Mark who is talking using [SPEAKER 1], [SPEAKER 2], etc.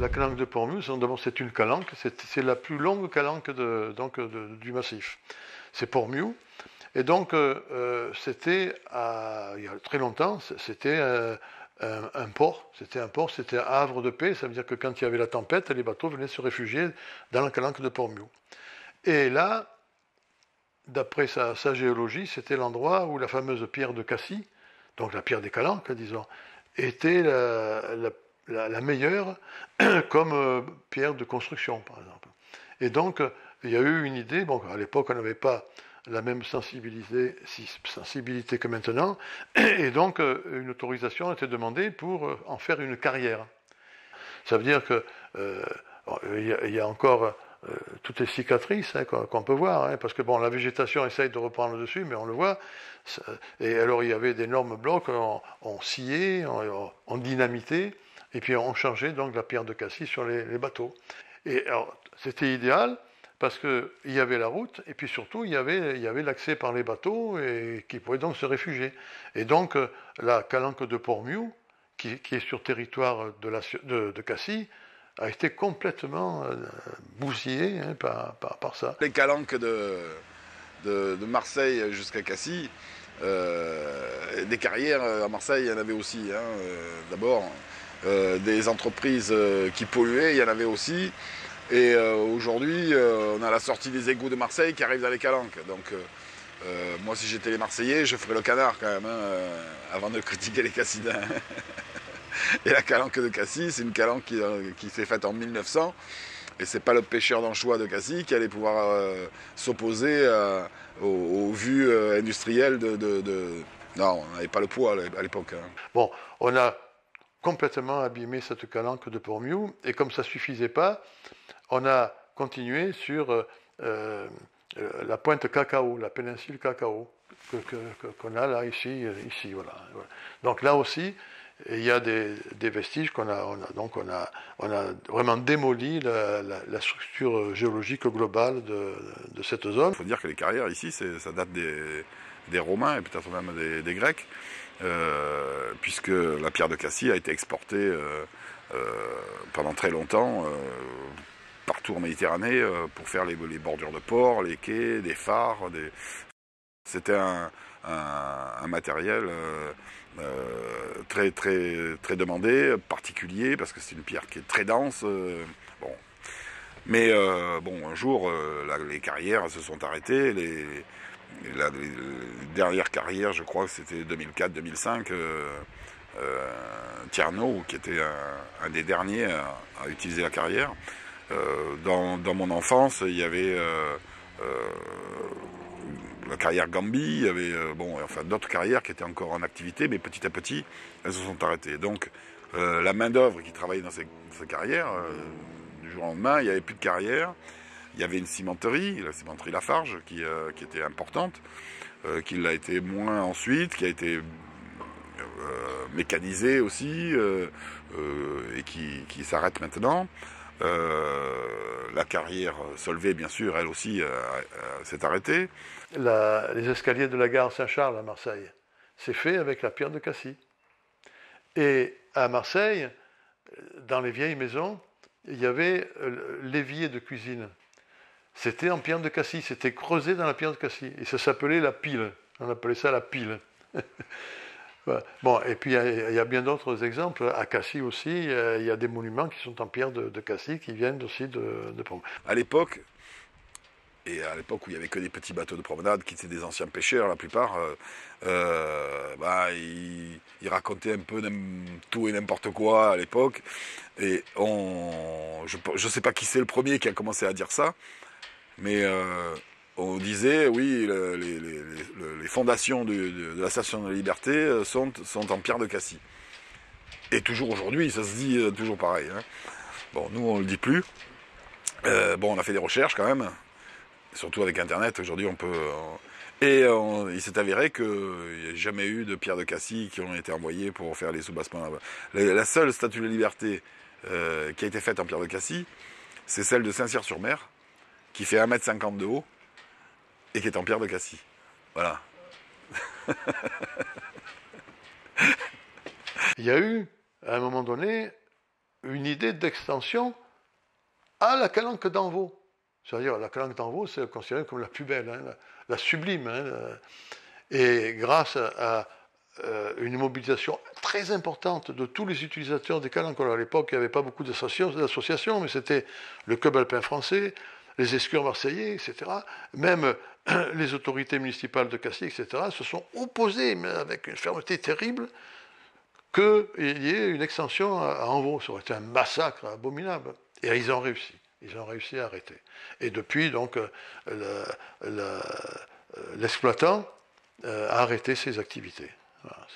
[SPEAKER 1] La calanque de Portmiou, d'abord c'est une calanque, c'est la plus longue calanque du massif. C'est Portmiou. Et donc c'était, il y a très longtemps, c'était un port, c'était un havre de paix, ça veut dire que quand il y avait la tempête, les bateaux venaient se réfugier dans la calanque de Portmiou. Et là, d'après sa géologie, c'était l'endroit où la fameuse pierre de Cassis, donc la pierre des calanques, disons, était la meilleure comme pierre de construction, par exemple. Et donc, il y a eu une idée, bon, à l'époque, on n'avait pas la même sensibilité que maintenant, et donc une autorisation a été demandée pour en faire une carrière. Ça veut dire que il y a encore toutes les cicatrices qu'on peut voir, hein, parce que bon, la végétation essaye de reprendre le dessus, mais on le voit. Et alors il y avait d'énormes blocs, on sciait, on dynamitait, et puis on changeait donc la pierre de Cassis sur les bateaux. Et alors c'était idéal parce qu'il y avait la route, et puis surtout il y avait l'accès par les bateaux et qui pouvaient donc se réfugier. Et donc la calanque de Portmiou, qui est sur territoire de Cassis, a été complètement bousillée par ça.
[SPEAKER 2] Les calanques de Marseille jusqu'à Cassis, des carrières à Marseille, il y en avait aussi. Hein, d'abord, des entreprises qui polluaient, il y en avait aussi. Et aujourd'hui, on a la sortie des égouts de Marseille qui arrive dans les calanques. Donc, moi, si j'étais les Marseillais, je ferais le canard quand même, avant de critiquer les Cassidens. Et la calanque de Cassis, c'est une calanque qui s'est faite en 1900. Et c'est pas le pêcheur d'anchois de Cassis qui allait pouvoir s'opposer aux vues industrielles Non, on n'avait pas le poids à l'époque. Hein.
[SPEAKER 1] Bon, on a complètement abîmé cette calanque de Portmiou, et comme ça ne suffisait pas, on a continué sur la pointe Cacao, la péninsule Cacao, qu'on a là, ici, voilà. Donc là aussi, il y a des vestiges qu'on a, donc on a vraiment démoli la structure géologique globale de cette zone.
[SPEAKER 2] Il faut dire que les carrières ici, ça date des Romains et peut-être même des Grecs, puisque la pierre de Cassis a été exportée pendant très longtemps partout en Méditerranée pour faire les bordures de port, les quais, des phares. C'était un matériel très, très, très demandé, particulier, parce que c'est une pierre qui est très dense. Bon. Mais bon, un jour, les carrières se sont arrêtées. Les dernières carrières, je crois que c'était 2004-2005, Tierno, qui était un des derniers à utiliser la carrière. Dans mon enfance, il y avait la carrière Gambi, il y avait enfin, d'autres carrières qui étaient encore en activité, mais petit à petit, elles se sont arrêtées. Donc, la main-d'œuvre qui travaillait dans ces carrières, du jour au lendemain, il n'y avait plus de carrière. Il y avait une cimenterie, la cimenterie Lafarge, qui était importante, qui l'a été moins ensuite, qui a été mécanisée aussi, et qui s'arrête maintenant. La carrière Solvay, bien sûr, elle aussi s'est arrêtée.
[SPEAKER 1] Les escaliers de la gare Saint-Charles à Marseille, c'est fait avec la pierre de Cassis. Et à Marseille, dans les vieilles maisons, il y avait l'évier de cuisine. C'était en pierre de Cassis, c'était creusé dans la pierre de Cassis. Et ça s'appelait la pile. On appelait ça la pile. Voilà. Bon, et puis il y a bien d'autres exemples. À Cassis aussi, il y a des monuments qui sont en pierre de Cassis qui viennent aussi de Portmiou.
[SPEAKER 2] À l'époque, et à l'époque où il n'y avait que des petits bateaux de promenade qui étaient des anciens pêcheurs, la plupart, ils racontaient un peu tout et n'importe quoi à l'époque. Et je ne sais pas qui c'est le premier qui a commencé à dire ça, mais on disait, oui, les fondations de la Station de la Liberté sont en pierre de Cassis. Et toujours aujourd'hui, ça se dit toujours pareil. Hein. Bon, nous, on ne le dit plus. On a fait des recherches quand même. Surtout avec Internet, aujourd'hui, on peut... il s'est avéré qu'il n'y a jamais eu de pierre de Cassis qui ont été envoyées pour faire les soubassements là-bas. La seule statue de la Liberté qui a été faite en pierre de Cassis, c'est celle de Saint-Cyr-sur-Mer, qui fait 1,50 m de haut, et qui est en pierre de Cassis. Voilà.
[SPEAKER 1] Il y a eu, à un moment donné, une idée d'extension à la calanque d'Envaux. C'est-à-dire, la calanque d'Envaux, c'est considéré comme la plus belle, hein, la sublime. Hein, et grâce à une mobilisation très importante de tous les utilisateurs des calanques. Alors à l'époque, il n'y avait pas beaucoup d'associations, mais c'était le Club alpin français, les escures marseillais, etc. Même les autorités municipales de Castille, etc., se sont opposées, mais avec une fermeté terrible, qu'il y ait une extension à Envaux. Ça aurait été un massacre abominable. Et ils ont réussi. Ils ont réussi à arrêter. Et depuis, donc, l'exploitant a arrêté ses activités. Voilà.